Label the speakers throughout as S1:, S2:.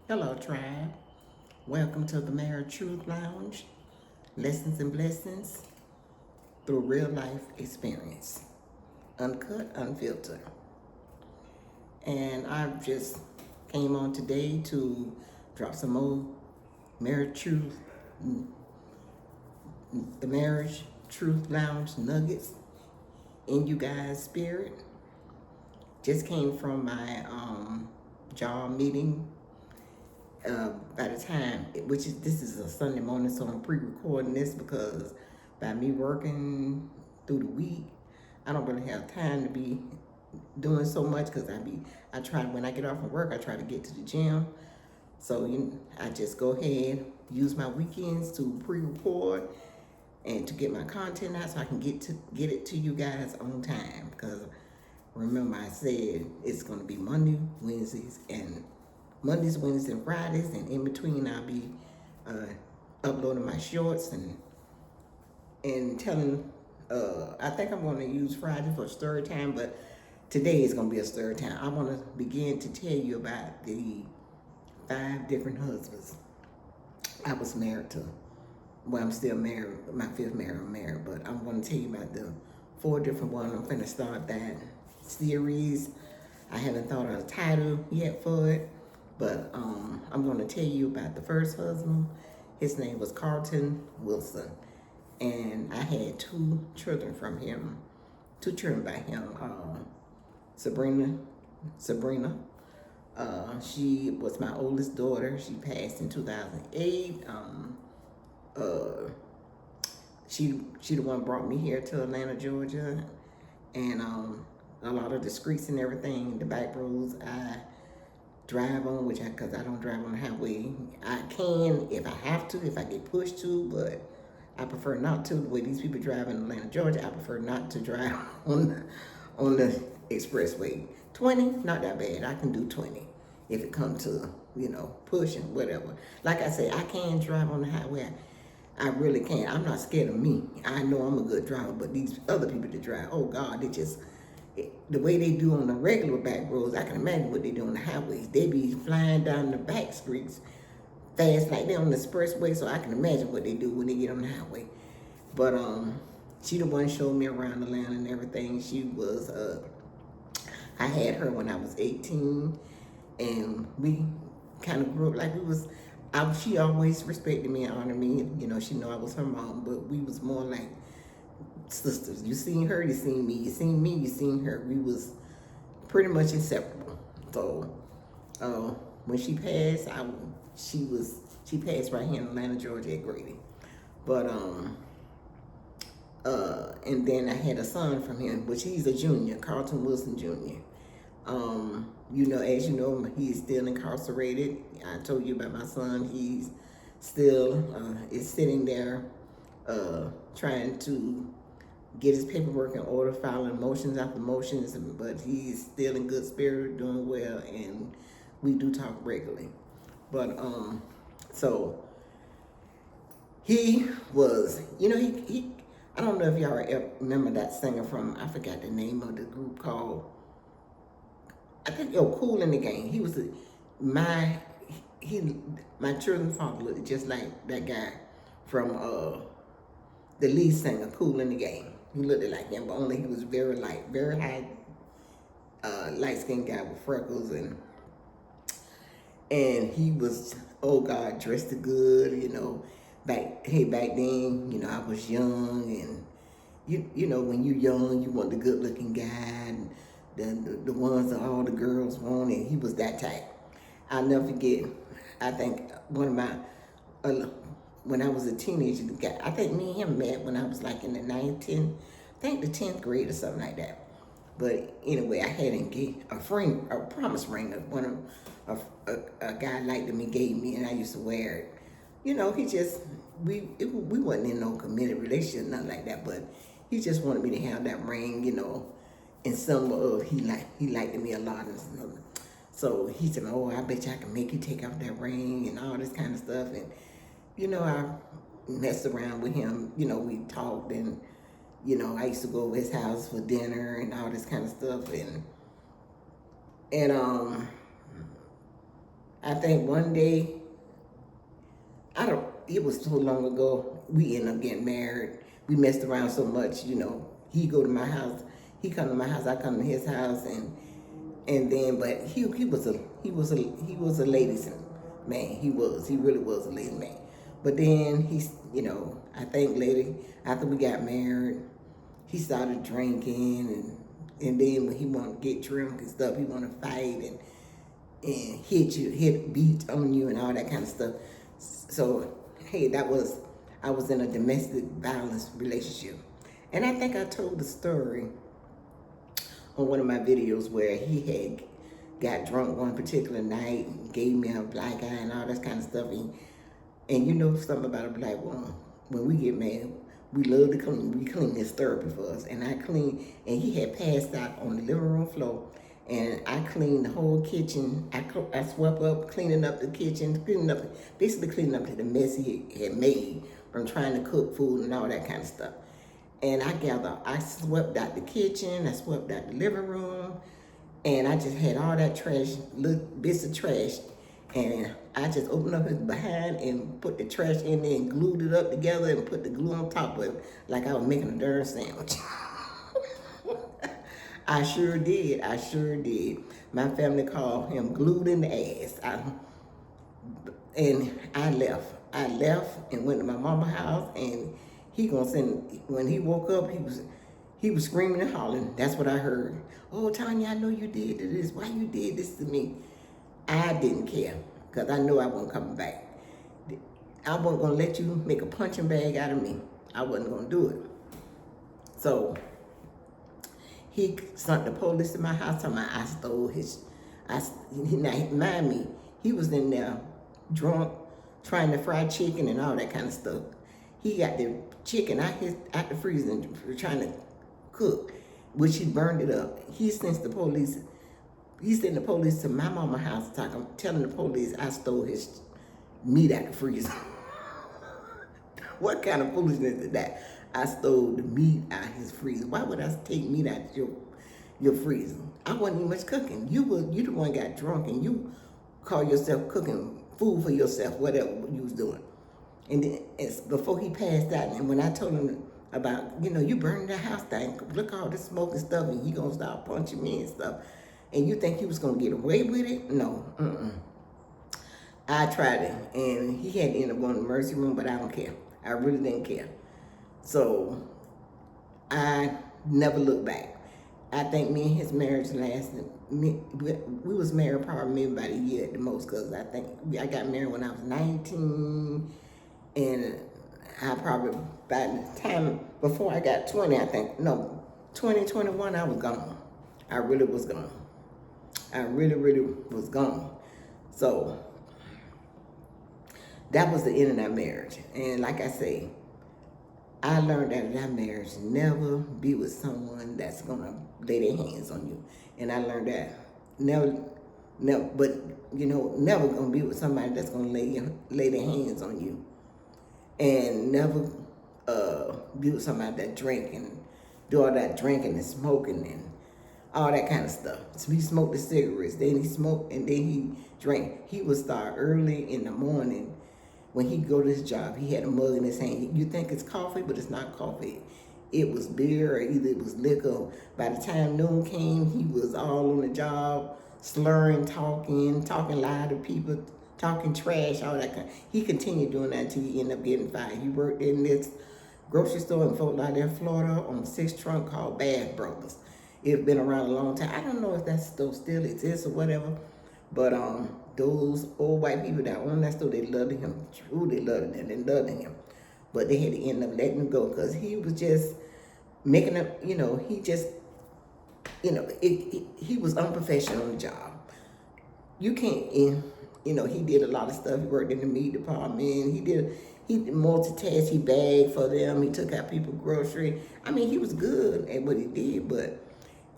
S1: Hello, tribe. Welcome to the Married Truth Lounge. Lessons and blessings through real life experience. Uncut, unfiltered. And I've just came on today to drop some more marriage truth, the Marriage Truth Lounge nuggets in you guys' spirit. Just came from my job meeting. By the time, which is this is a Sunday morning, so I'm pre-recording this because by me working through the week, I don't really have time to be doing so much because I try when I get off of work, I try to get to the gym. So I just go ahead, use my weekends to pre-record and to get my content out so I can get it to you guys on time. Because remember I said it's gonna be Wednesdays, and Fridays, and in between I'll be uploading my shorts and telling. I think I'm going to use Friday for story time, but today is going to be a story time. I want to begin to tell you about the 5 different husbands I was married to. Well, I'm still married. My 5th marriage I'm married, but I'm going to tell you about the 4 different ones. I'm going to start that series. I haven't thought of a title yet for it, but I'm going to tell you about the first husband. His name was Carlton Wilson, and I had 2 children from him, 2 children by him. Sabrina. She was my oldest daughter. She passed in 2008. She the one brought me here to Atlanta, Georgia, and a lot of the streets and everything, the back roads I drive on, because I don't drive on the highway. I can if I have to, if I get pushed to, but I prefer not to. The way these people drive in Atlanta, Georgia, I prefer not to drive on the expressway. 20, not that bad. I can do 20 if it comes to, pushing, whatever. Like I say, I can drive on the highway. I really can. I'm not scared of me. I know I'm a good driver, but these other people that drive, oh God, the way they do on the regular back roads, I can imagine what they do on the highways. They be flying down the back streets fast like they're on the expressway, so I can imagine what they do when they get on the highway. But she the one showed me around Atlanta and everything. She was I had her when I was 18, and we kind of grew up like we was. She always respected me and honored me. She know I was her mom, but we was more like sisters. You seen her, you seen me. You seen me, you seen her. We was pretty much inseparable. So when she passed, she passed right here in Atlanta, Georgia at Grady. But and then I had a son from him, which he's a junior, Carlton Wilson Jr. As you know, he is still incarcerated. I told you about my son. He's still is sitting there trying to get his paperwork in order, filing motions after motions, but he's still in good spirit, doing well, and we do talk regularly. But so he was, he I don't know if y'all remember that singer from, I forgot the name of the group called, I think, Kool and the Gang. He was my children's father looked just like that guy from the lead singer, Kool and the Gang. He looked like him, but only he was very light, very high, light-skinned guy with freckles, and he was, oh God, dressed good, back then, I was young, and when you're young, you want the good-looking guy, and the ones that all the girls want, and he was that type. I'll never forget, I think one of my, when I was a teenager, I think me and him met when I was like in the 9th, 10th, I think the 10th grade or something like that. But anyway, I had a promise ring that a guy liked me gave me, and I used to wear it. He just, we wasn't in no committed relationship, nothing like that, but he just wanted me to have that ring, and some of he liked me a lot, and so he said, oh, I bet you I can make you take off that ring and all this kind of stuff. And I messed around with him. We talked, and I used to go over his house for dinner and all this kind of stuff, and I think one day, it was so long ago, we ended up getting married. We messed around so much, you know. He go to my house, he come to my house, I come to his house, and then, but he was a ladies man. He really was a ladies man. But then he's, you know, I think later after we got married, he started drinking, and then when he wanted to get drunk and stuff, he wanted to fight and beat on you and all that kind of stuff. So hey, I was in a domestic violence relationship, and I think I told the story on one of my videos where he had got drunk one particular night and gave me a black eye and all that kind of stuff. And you know something about a black woman, when we get mad, we love to clean. We clean. This therapy for us. And I cleaned, and he had passed out on the living room floor. And I cleaned the whole kitchen. I swept up, cleaning up the kitchen, basically cleaning up the mess he had made from trying to cook food and all that kind of stuff. And I swept out the kitchen, I swept out the living room, and I just had all that trash, little bits of trash. And I just opened up his behind and put the trash in there and glued it up together and put the glue on top of it like I was making a darn sandwich. I sure did. My family called him glued in the ass. And I left. I left and went to my mama's house, and when he woke up, he was screaming and hollering. That's what I heard. Oh, Tanya, I know you did this. Why you did this to me? I didn't care, because I knew I wasn't coming back. I wasn't going to let you make a punching bag out of me. I wasn't going to do it. So he sent the police to my house talking about I stole his. Now, mind me, he was in there drunk, trying to fry chicken and all that kind of stuff. He got the chicken out the freezer and trying to cook, which he burned it up. He sent the police to my mama's house telling the police I stole his meat out the freezer. What kind of foolishness is that? I stole the meat out of his freezer. Why would I take meat out of your freezer? I wasn't even much cooking. You the one got drunk and you call yourself cooking food for yourself, whatever you was doing. And then before he passed out, and when I told him about, you burning the house down, look all this smoke and stuff, and he gonna start punching me and stuff, and you think he was gonna get away with it? No, I tried it, and he had to end up going to the emergency room, but I don't care. I really didn't care. So I never looked back. I think me and his marriage lasted, we was married probably maybe about a year at the most, because I think I got married when I was 19, and I probably, by the time before I got 20, 21, I was gone. I really was gone. I really, really was gone. So that was the end of that marriage. And like I say, I learned out of that marriage, never be with someone that's gonna lay their hands on you. And I learned that never, but never gonna be with somebody that's gonna lay their hands on you. And never be with somebody that drink and do all that drinking and smoking and all that kind of stuff. So he smoked the cigarettes, then he smoked, and then he drank. He would start early in the morning. When he go to his job, he had a mug in his hand. You think it's coffee, but it's not coffee. It was beer, or either it was liquor. By the time noon came, he was all on the job, slurring, talking loud to people, talking trash, all that kind. He continued doing that until he ended up getting fired. He worked in this grocery store in Fort Lauderdale, Florida, on 6th Trunk called Bass Brothers. It's been around a long time. I don't know if that store still exists or whatever, but those old white people that owned that store, they loved him. True, they loved him. They loved him. But they had to end up letting him go because he was just making up, he just, he was unprofessional on the job. You can't, he did a lot of stuff. He worked in the meat department. He multitasked. He bagged for them. He took out people's grocery. I mean, he was good at what he did,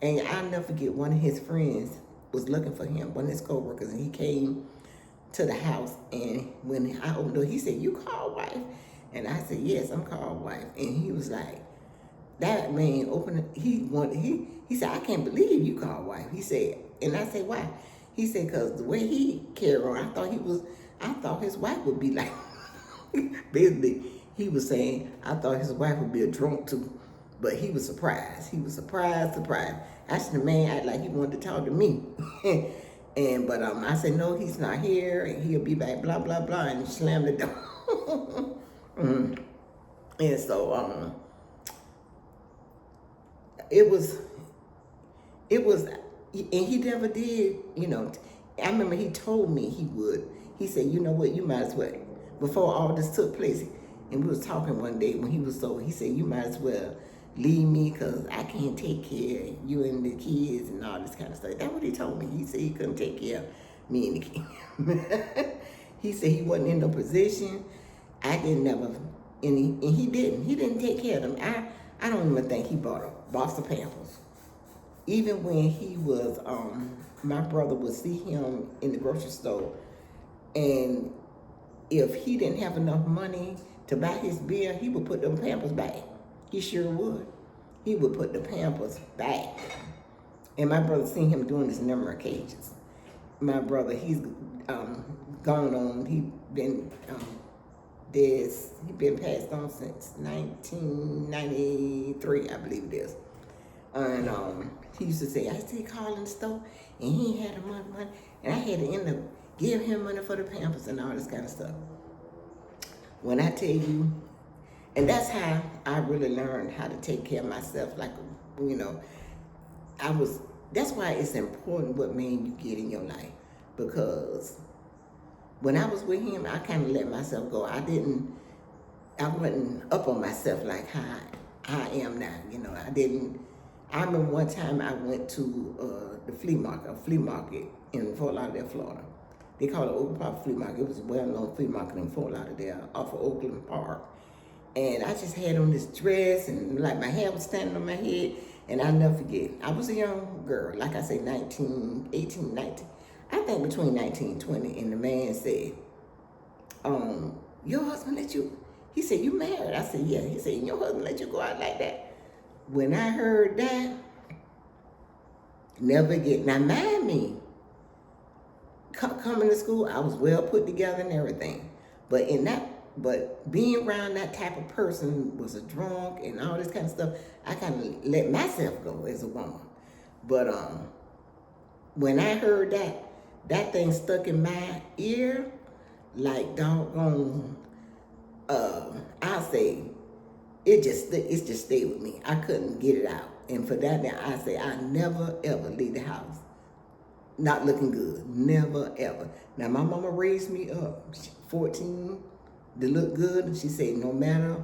S1: and I'll never forget, one of his friends was looking for him, one of his co-workers, and he came to the house, and when I opened the door, he said, "You called wife?" And I said, "Yes, I'm called wife." And he was like, that man opened, he said, "I can't believe you called wife." He said, and I said, "Why?" He said, cause the way he carried on, I thought his wife would be like, basically, he was saying, I thought his wife would be a drunk too. But he was surprised. He was surprised. Actually, the man acted like he wanted to talk to me. But I said, no, he's not here, and he'll be back, blah, blah, blah, and he slammed the door. And so, it was, and he never did, I remember he told me he would. He said, you know what, you might as well, before all this took place, and we was talking one day when he was sober, he said, you might as well leave me because I can't take care of you and the kids and all this kind of stuff. That's what he told me. He said he couldn't take care of me and the kids. He said he wasn't in no position. I didn't never, and he didn't. He didn't take care of them. I don't even think he bought a box of Pampers. Even when he was, my brother would see him in the grocery store, and if he didn't have enough money to buy his bill, he would put them Pampers back. He sure would. He would put the Pampers back. And my brother seen him doing this numerous occasions. My brother, he's gone on. He been passed on since 1993, I believe it is. And he used to say, I see Carl in the store, and he had the money, and I had to end up giving him money for the Pampers and all this kind of stuff. When I tell you, and that's how I really learned how to take care of myself. Like, that's why it's important what man you get in your life. Because when I was with him, I kind of let myself go. I wasn't up on myself like how I am now. I remember one time I went to the flea market in Fort Lauderdale, Florida. They call it Oakland Park Flea Market. It was a well-known flea market in Fort Lauderdale off of Oakland Park. And I just had on this dress, and like my hair was standing on my head, and I'll never forget. I was a young girl, like I say, 18, 19. I think between 19 and 20, and the man said, your husband let you, he said, you married? I said, yeah. He said, your husband let you go out like that? When I heard that, never again. Now, mind me, coming to school, I was well put together and everything. But being around that type of person, was a drunk and all this kind of stuff, I kind of let myself go as a woman. But when I heard that thing stuck in my ear like doggone, I'll say, it just stayed with me. I couldn't get it out. And for that, now I say I never ever leave the house not looking good. Never ever. Now my mama raised me up, 14, to look good. And she said, no matter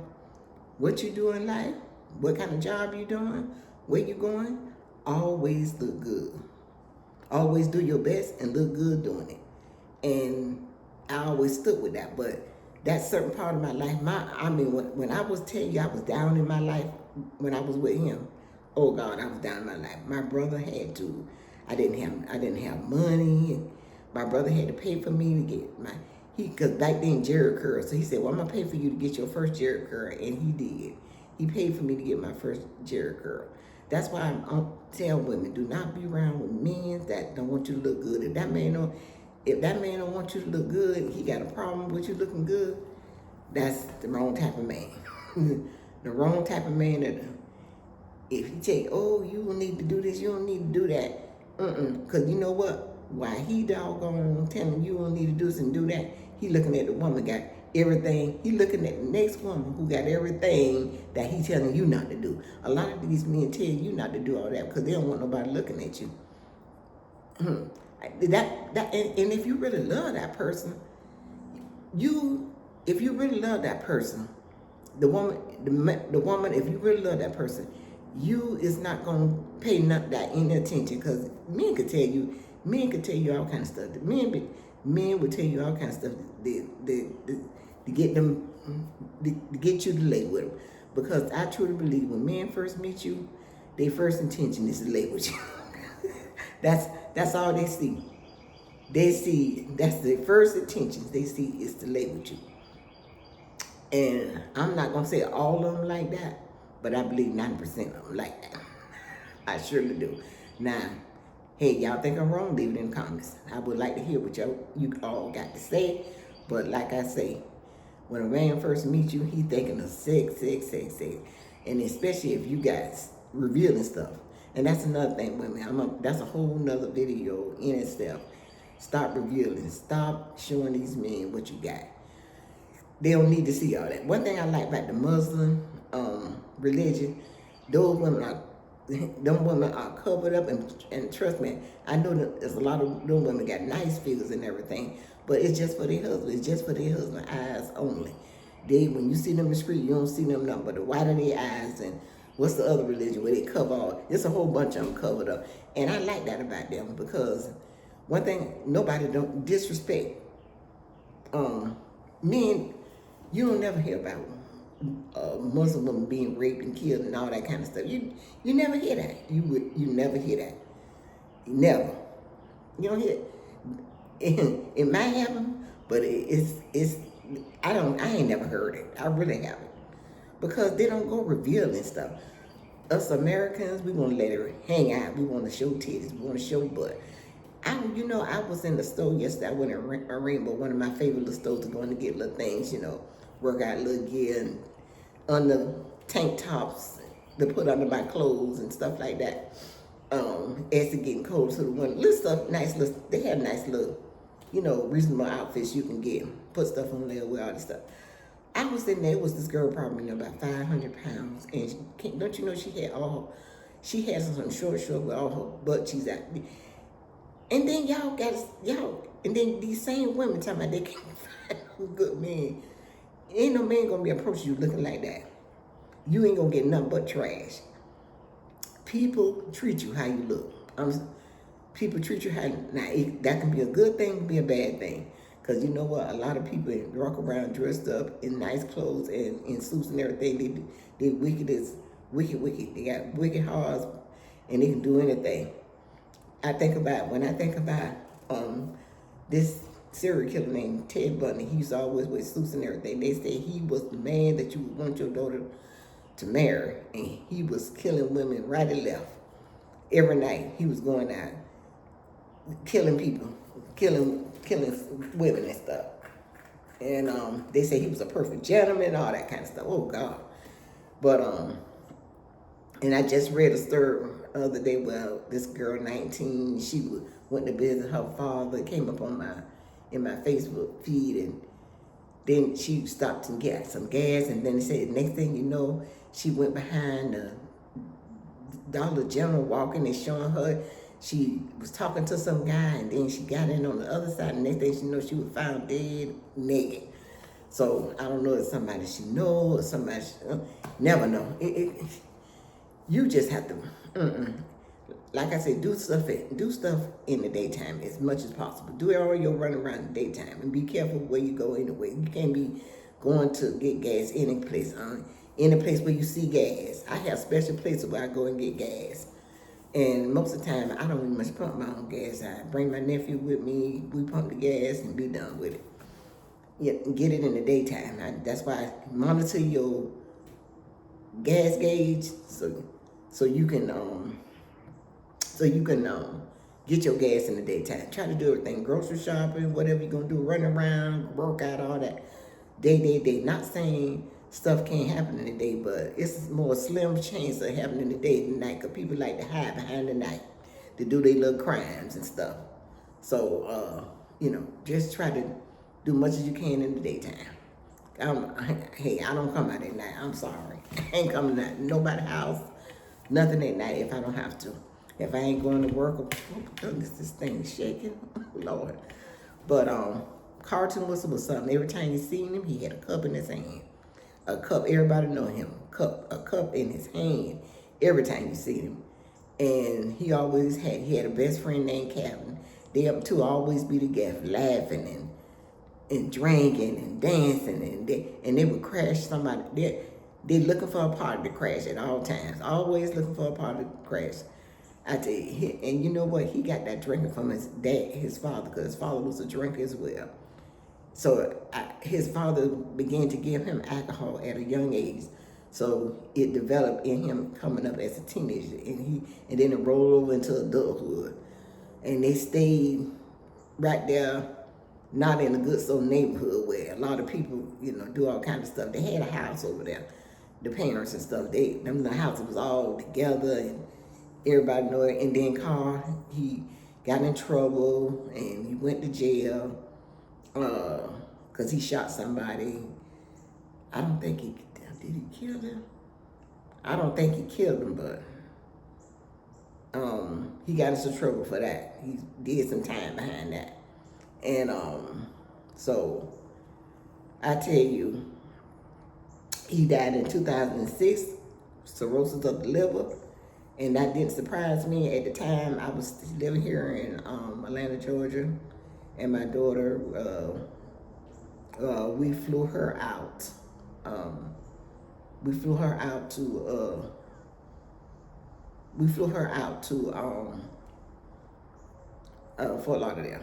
S1: what you do in life, what kind of job you doing, where you going, always look good. Always do your best and look good doing it. And I always stood with that. But that certain part of my life, when I was telling you I was down in my life when I was with him, oh God, I was down in my life. My brother had to, I didn't have money. My brother had to pay for me to get because back then Jerry curl. So he said, well, I'm gonna pay for you to get your first Jerry curl, and he did. He paid for me to get my first Jerry curl. That's why I'm tell women, do not be around with men that don't want you to look good. If that man don't want you to look good, he got a problem with you looking good, that's the wrong type of man. The wrong type of man that if he tell you, oh, you don't need to do this, you don't need to do that, because you know what? Why he doggone telling you don't need to do this and do that, he looking at the woman got everything. He looking at the next woman who got everything that he telling you not to do. A lot of these men tell you not to do all that because they don't want nobody looking at you. And if you really love that person, if you really love that person, the woman, if you really love that person, you is not gonna pay that any attention, because men could tell you all kind of stuff. Men would tell you all kind of stuff to get them, to get you to lay with them. Because I truly believe when men first meet you, their first intention is to lay with you. That's all they see. They see, that's their first intentions they see is to lay with you. And I'm not gonna say all of them like that, but I believe 90% of them like that. I surely do. Now, Hey, y'all think I'm wrong? Leave it in the comments. I would like to hear what you all got to say. But like I say, when a man first meets you, he thinking of sex, sex, sex, sex. And especially if you guys revealing stuff. And that's another thing, women. That's a whole nother video in itself. Stop revealing. Stop showing these men what you got. They don't need to see all that. One thing I like about the Muslim religion, those women are them women are covered up, and trust me, I know that there's a lot of them women got nice figures and everything, but it's just for their husband. It's just for their husband eyes only. When you see them in the street, you don't see them nothing but the white of their eyes. And what's the other religion where they cover all? It's a whole bunch of them covered up, and I like that about them because one thing, nobody don't disrespect men. You don't never hear about Muslim women being raped and killed and all that kind of stuff. You never hear that. You never hear that. Never. You don't hear it. It might happen, but I ain't never heard it. I really haven't. Because they don't go revealing stuff. Us Americans, we want to let it hang out. We want to show titties. We want to show butt. I was in the store yesterday. I went in Rainbow, one of my favorite little stores, to go in to get little things, work out little gear and under tank tops to put under my clothes and stuff like that. As it getting cold, so the one little stuff, they have nice little, reasonable outfits you can get. Put stuff on there with all this stuff. I was in there. It was this girl probably about 500 pounds, and don't you know she has some short with all her butt cheeks out. And then and then these same women talking about they can't find no good men. Ain't no man gonna be approaching you looking like that. You ain't gonna get nothing but trash. People treat you how you look. People treat you how, that can be a good thing, can be a bad thing. Because you know what? A lot of people walk around dressed up in nice clothes and in suits and everything. They wicked as wicked. They got wicked hearts and they can do anything. When I think about this serial killer named Ted Bundy, he used to always wear suits and everything. They say he was the man that you would want your daughter to marry, and he was killing women right and left. Every night he was going out, killing people, killing women and stuff. And they say he was a perfect gentleman, all that kind of stuff. Oh God. But and I just read a story the other day where this girl, 19, she went to visit her father. It came up on in my Facebook feed, and then she stopped and got some gas, and then they said next thing you know, she went behind the Dollar General walking and showing her. She was talking to some guy, and then she got in on the other side, and next thing she know, she was found dead, naked. So I don't know if somebody she know or somebody never know. You just have to, like I said, do stuff in the daytime as much as possible. Do all your running around in the daytime, and be careful where you go anyway. You can't be going to get gas any place where you see gas. I have special places where I go and get gas. And most of the time, I don't even much pump my own gas. I bring my nephew with me. We pump the gas and be done with it. Yeah, get it in the daytime. That's why I monitor your gas gauge so you can get your gas in the daytime. Try to do everything, grocery shopping, whatever you're gonna do, run around, work out, all that. Day. Not saying stuff can't happen in the day, but it's more slim chance of happening in the day than night, because people like to hide behind the night to do their little crimes and stuff. So, just try to do much as you can in the daytime. Hey, I don't come out at night. I'm sorry. I ain't coming out nobody's house, nothing at night if I don't have to. If I ain't going to work, oh goodness, this thing is shaking, Lord. But Carlton Wilson was something. Every time you seen him, he had a cup in his hand. A cup, everybody know him. A cup in his hand every time you see him. And he had a best friend named Calvin. They up to always be together, laughing and drinking and dancing, and they would crash somebody. They're looking for a party to crash at all times. Always looking for a party to crash. I tell you, and you know what? He got that drinking from his dad, his father, because his father was a drinker as well. So his father began to give him alcohol at a young age. So it developed in him coming up as a teenager, and then it rolled over into adulthood. and they stayed right there, not in a good soul neighborhood where a lot of people, do all kinds of stuff. They had a house over there, the parents and stuff. The house was all together and everybody know it. And then Carl, he got in trouble and he went to jail because he shot somebody. I don't think did he kill him? I don't think he killed him, but he got into trouble for that. He did some time behind that. And so I tell you, he died in 2006, cirrhosis of the liver. And that didn't surprise me. At the time, I was living here in Atlanta, Georgia. And my daughter, we flew her out. We flew her out to Fort Lauderdale.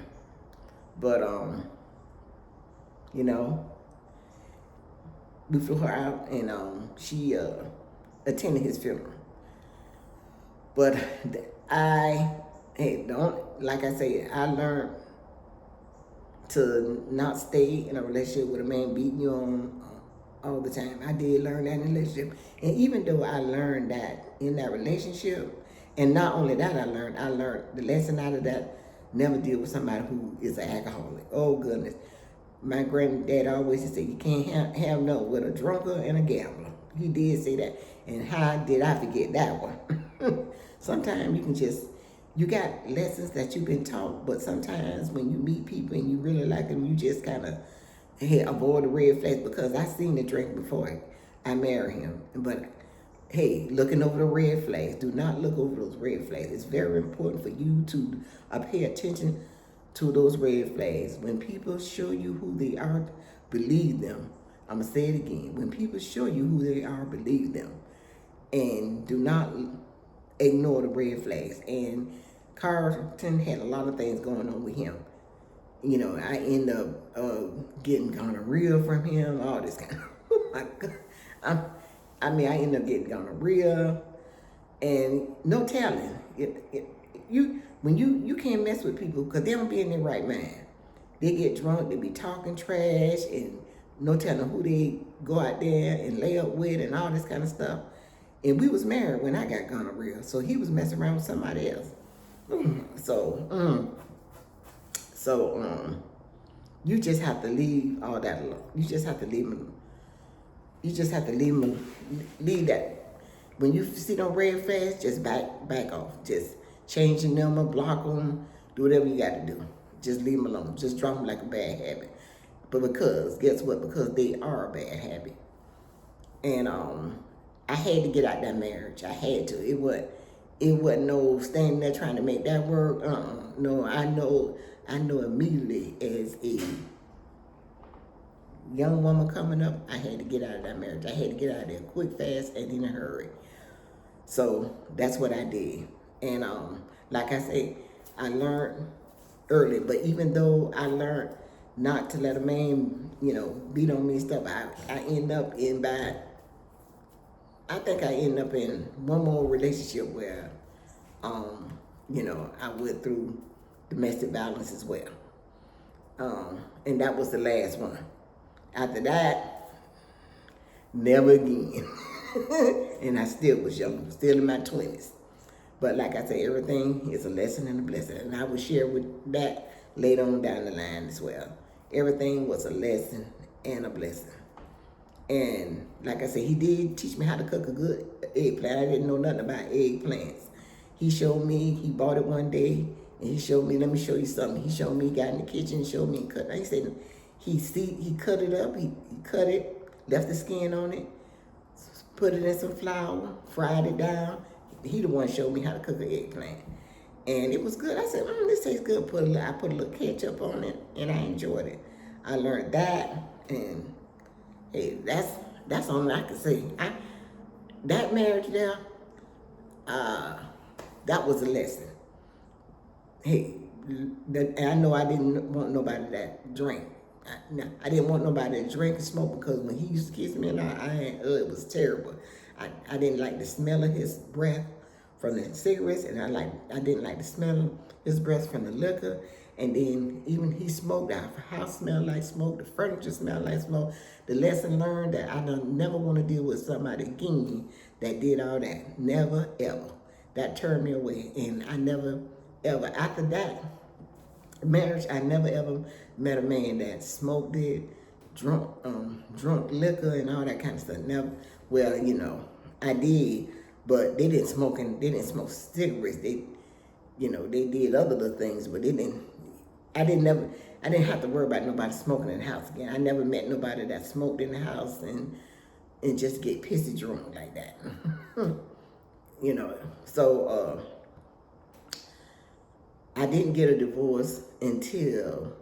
S1: But we flew her out, and she attended his funeral. But like I said, I learned to not stay in a relationship with a man beating you on all the time. I did learn that in a relationship. And even though I learned that in that relationship, and not only that, I learned the lesson out of that: never deal with somebody who is an alcoholic. Oh goodness. My granddad always used to say, you can't have no with a drunkard and a gambler. He did say that. And how did I forget that one? Sometimes you got lessons that you've been taught, but sometimes when you meet people and you really like them, you just kind of avoid the red flags, because I seen the drink before I married him. But hey, looking over the red flags, do not look over those red flags. It's very important for you to pay attention to those red flags. When people show you who they are, believe them. I'm going to say it again. When people show you who they are, believe them. And do not ignore the red flags. And Carlton had a lot of things going on with him. I end up getting gonorrhea from him, all this kind of, oh my God. I end up getting gonorrhea, and no telling. When you can't mess with people because they don't be in their right mind. They get drunk, they be talking trash, and no telling who they go out there and lay up with and all this kind of stuff. And we was married when I got gonorrhea, so he was messing around with somebody else. You just have to leave all that alone. You just have to leave them. You just have to leave that. When you see them red flags, just back off. Just change the number, block them, do whatever you got to do. Just leave them alone. Just drop them like a bad habit. But guess what? Because they are a bad habit. And I had to get out that marriage. I had to. It wasn't no standing there trying to make that work. No, I know immediately as a young woman coming up, I had to get out of that marriage. I had to get out of there quick, fast, and in a hurry. So that's what I did. And like I say, I learned early. But even though I learned not to let a man, beat on me and stuff, I end up in one more relationship where, I went through domestic violence as well. And that was the last one. After that, never again. And I still was young, still in my 20s. But like I say, everything is a lesson and a blessing. And I will share with that later on down the line as well. Everything was a lesson and a blessing. And like I said, he did teach me how to cook a good eggplant. I didn't know nothing about eggplants. He showed me, he bought it one day, and he showed me, let me show you something. He showed me, he got in the kitchen, showed me and cut. He said, he cut it up, he cut it, left the skin on it, put it in some flour, fried it down. He the one showed me how to cook an eggplant. And it was good. I said, this tastes good. I put a little ketchup on it, and I enjoyed it. I learned that, and hey, that's all I can say. That marriage there, that was a lesson. Hey, I know I didn't want nobody that drink. I didn't want nobody to drink and smoke, because when he used to kiss me, it was terrible. I didn't like the smell of his breath from the cigarettes, and I didn't like the smell of his breath from the liquor. And then even he smoked, our house smelled like smoke, the furniture smelled like smoke. The lesson learned that I don't never want to deal with somebody again that did all that. Never, ever. That turned me away. And I never, ever, after that marriage, I never, ever met a man that smoked it, drunk liquor and all that kind of stuff. Never, well, you know, I did, but they didn't smoke cigarettes. They, you know, they did other little things, but I didn't have to worry about nobody smoking in the house again. I never met nobody that smoked in the house and just get pissy drunk like that. You know, so I didn't get a divorce until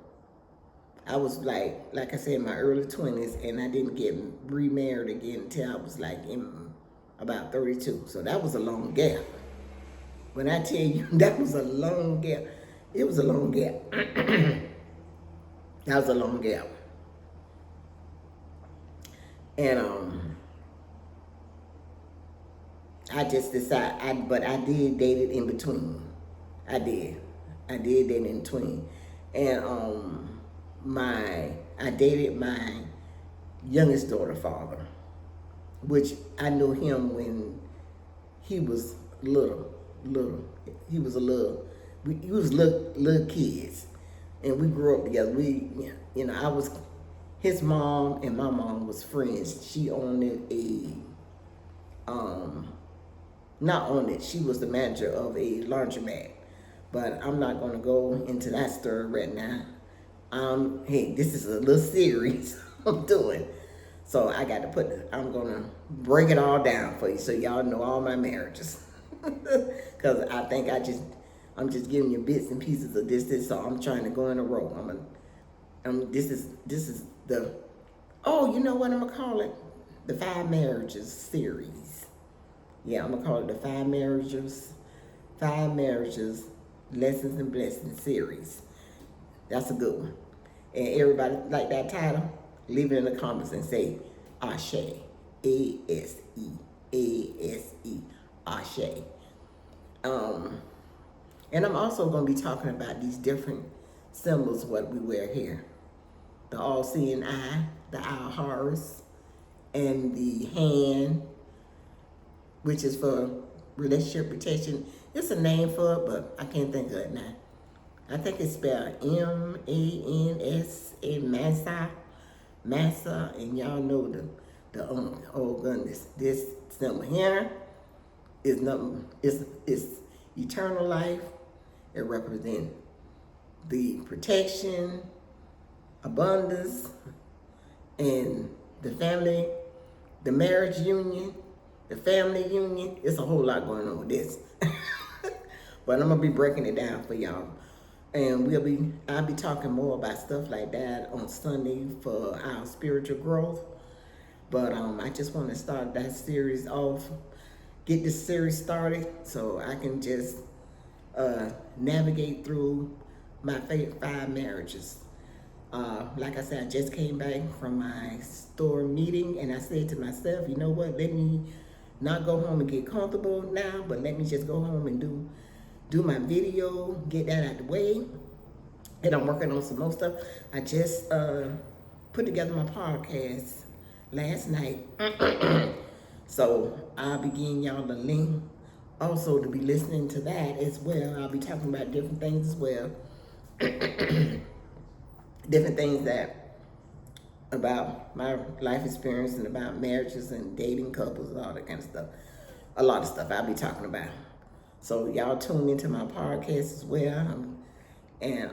S1: I was like I said, in my early 20s, and I didn't get remarried again until I was like in about 32. So that was a long gap. When I tell you that was a long gap, it was a long gap. That was a long gap. And I just decided, but I did date it in between. I did date in between. And I dated my youngest daughter's father, which I knew him when he was little. He was little kids, and we grew up together. You know, I was, his mom and my mom was friends. She owned not owned it. She was the manager of a laundromat, but I'm not gonna go into that story right now. Hey, this is a little series I'm doing. So I got to I'm gonna break it all down for you so y'all know all my marriages. Cause I think I'm just giving you bits and pieces of this, so I'm trying to go in a row. This is the, oh, you know what I'm gonna call it? The 5 Marriages series. Yeah, I'm gonna call it the 5 Marriages, Lessons and Blessings series. That's a good one. And everybody like that title? Leave it in the comments and say Ashe. A-S-E. A-S-E. Ashe. And I'm also going to be talking about these different symbols what we wear here. The all-seeing eye, the eye of Horus, and the hand, which is for relationship protection. It's a name for it, but I can't think of it now. I think it's spelled M-A-N-S-A, Massa, and y'all know the oh goodness, this symbol here is nothing. It's eternal life. It represents the protection, abundance, and the family, the marriage union, the family union. It's a whole lot going on with this. But I'm gonna be breaking it down for y'all. And I'll be talking more about stuff like that on Sunday for our spiritual growth. But I just want to start that series off, get this series started so I can just navigate through my 5 marriages. Like I said, I just came back from my store meeting, and I said to myself, you know what, let me not go home and get comfortable now, but let me just go home and do my video, get that out the way. And I'm working on some more stuff. I just put together my podcast last night. So I'll be giving y'all the link also to be listening to that as well. I'll be talking about different things as well. Different things about my life experience and about marriages and dating couples and all that kind of stuff. A lot of stuff I'll be talking about. So y'all tune into my podcast as well. And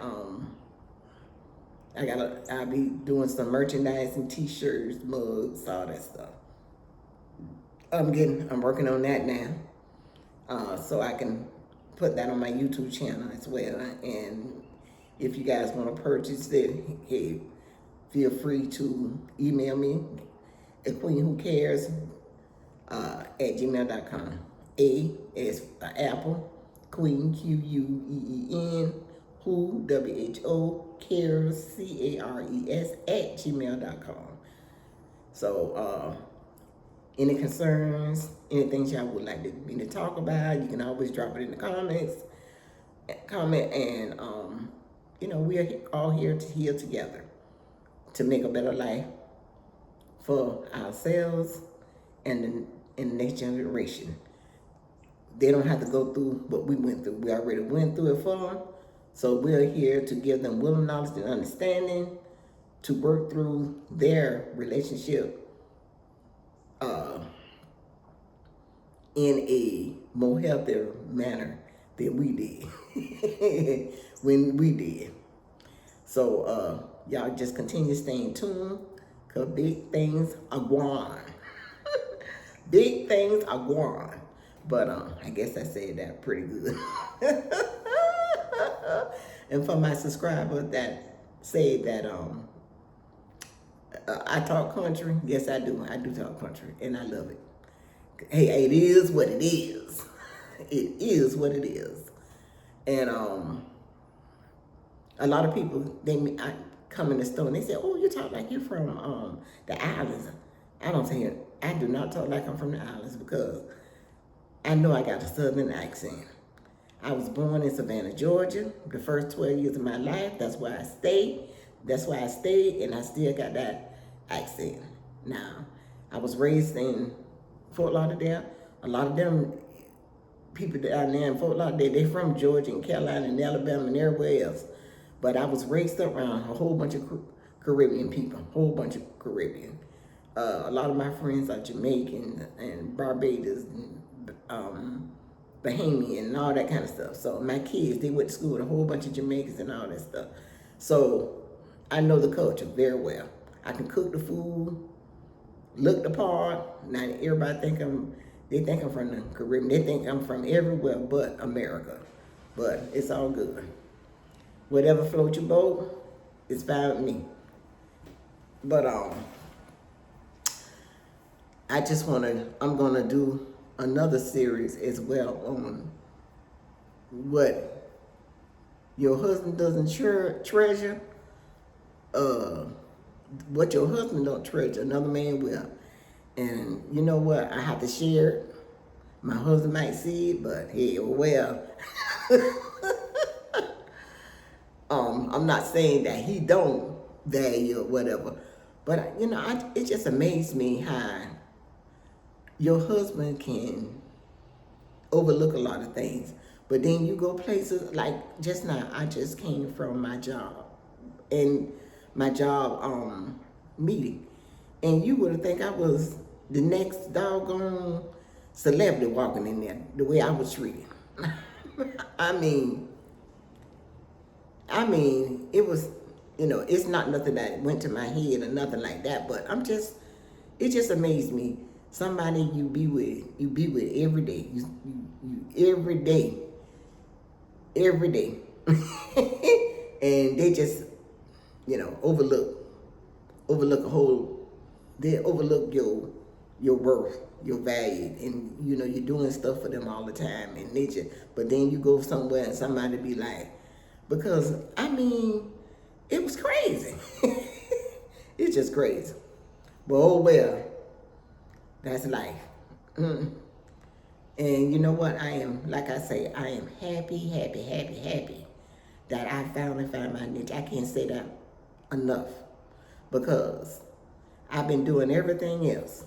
S1: I'll be doing some merchandising, t-shirts, mugs, all that stuff. I'm working on that now. So I can put that on my YouTube channel as well. And if you guys want to purchase it, hey, feel free to email me at queenwhocares at gmail.com. A is Apple, Queen, Queen, who, WHO, cares, CARES at gmail.com. So Any concerns, anything y'all would like me to talk about, you can always drop it in the comment, and we are all here together to make a better life for ourselves and the next generation. They don't have to go through what we went through. We already went through it for them. So we're here to give them wisdom, knowledge, and understanding to work through their relationship in a more healthier manner than we did when we did. So y'all just continue staying tuned, because big things are going. Big things are going. But I guess I said that pretty good. And for my subscribers that say that I talk country, yes I do. I do talk country, and I love it. Hey, it is what it is. It is what it is. And a lot of people, I come in the store and they say, "Oh, you talk like you're from the islands." I don't say it. I do not talk like I'm from the islands, because I know I got a southern accent. I was born in Savannah, Georgia. The first 12 years of my life, that's where I stayed. That's why I stayed, and I still got that accent. Now, I was raised in Fort Lauderdale. A lot of them people down there in Fort Lauderdale, they from Georgia and Carolina and Alabama and everywhere else. But I was raised around a whole bunch of Caribbean people, a whole bunch of Caribbean. A lot of my friends are Jamaican and Barbados and Bahamian and all that kind of stuff. So my kids, they went to school with a whole bunch of Jamaicans and all that stuff. So I know the culture very well. I can cook the food, look the part. Now everybody they think I'm from the Caribbean. They think I'm from everywhere but America. But it's all good. Whatever floats your boat, it's fine with me. But I'm gonna do another series as well on what your husband doesn't treasure, what your husband don't treasure, another man will. And you know what? I have to share it. My husband might see it, but hey, well. I'm not saying that he don't value or whatever, but it just amazed me how your husband can overlook a lot of things. But then you go places like just now, I just came from my job, and my job meeting, and you would think I was the next doggone celebrity walking in there, the way I was treated. I mean, it was, it's not nothing that went to my head or nothing like that, but it just amazed me. Somebody you be with every day, every day, and they just, overlook they overlook your worth, your value, and you're doing stuff for them all the time, and but then you go somewhere and somebody be like, because it was crazy. It's just crazy. But oh well, that's life. And you know what? I am, like I say, I am happy that I finally found my niche. I can't say that enough, because I've been doing everything else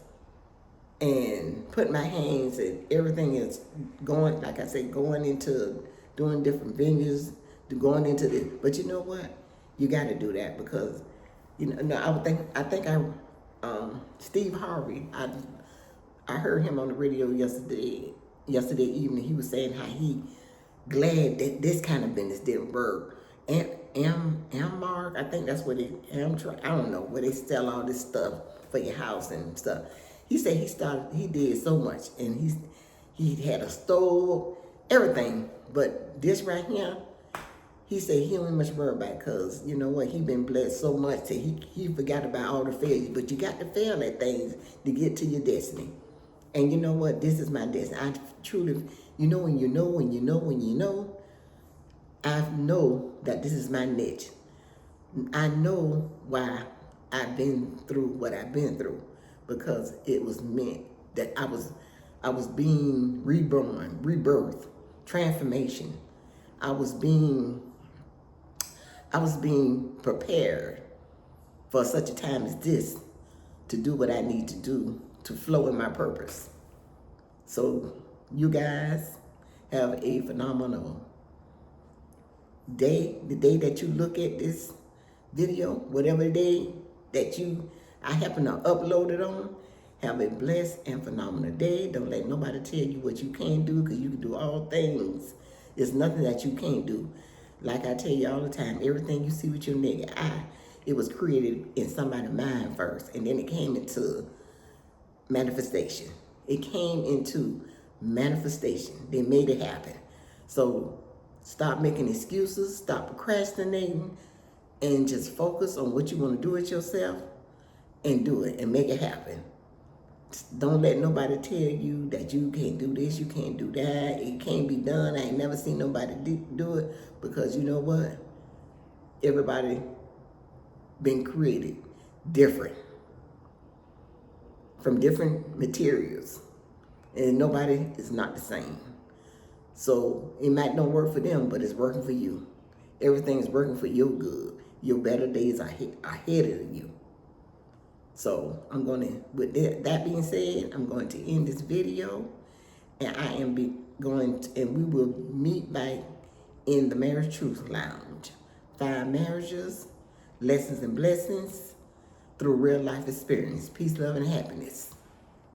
S1: and put my hands at everything else, going, like I say, going into doing different venues, going into this. But you know what? You got to do that, because Steve Harvey, I heard him on the radio yesterday evening. He was saying how he glad that this kind of business didn't work. Mark, I think that's what I don't know, where they sell all this stuff for your house and stuff. He said he did so much, and he had a stove, everything, but this right here, he said he don't much worry about it, because you know what, he been blessed so much that he forgot about all the failures. But you got to fail at things to get to your destiny. And you know what, this is my destiny. I truly, when you know, I know that this is my niche. I know why I've been through what I've been through, because it was meant that I was being reborn, rebirth, transformation. I was being prepared for such a time as this to do what I need to do to flow in my purpose. So you guys have a phenomenal day. The day that you look at this video, whatever day that I happen to upload it on, have a blessed and phenomenal day. Don't let nobody tell you what you can't do, because you can do all things. There's nothing that you can't do. Like I tell you all the time, everything you see with your naked eye, it was created in somebody's mind first, and then it came into manifestation. It came into manifestation. They made it happen. So stop making excuses, stop procrastinating, and just focus on what you want to do with yourself and do it and make it happen. Don't let nobody tell you that you can't do this, you can't do that, it can't be done. I ain't never seen nobody do it, because you know what? Everybody been created different, from different materials, and nobody is not the same. So it might not work for them, but it's working for you. Everything is working for your good. Your better days are ahead of you. So with that being said, I'm going to end this video, and we will meet back in the Marriage Truth Lounge. 5 marriages, lessons and blessings through real life experience. Peace, love, and happiness.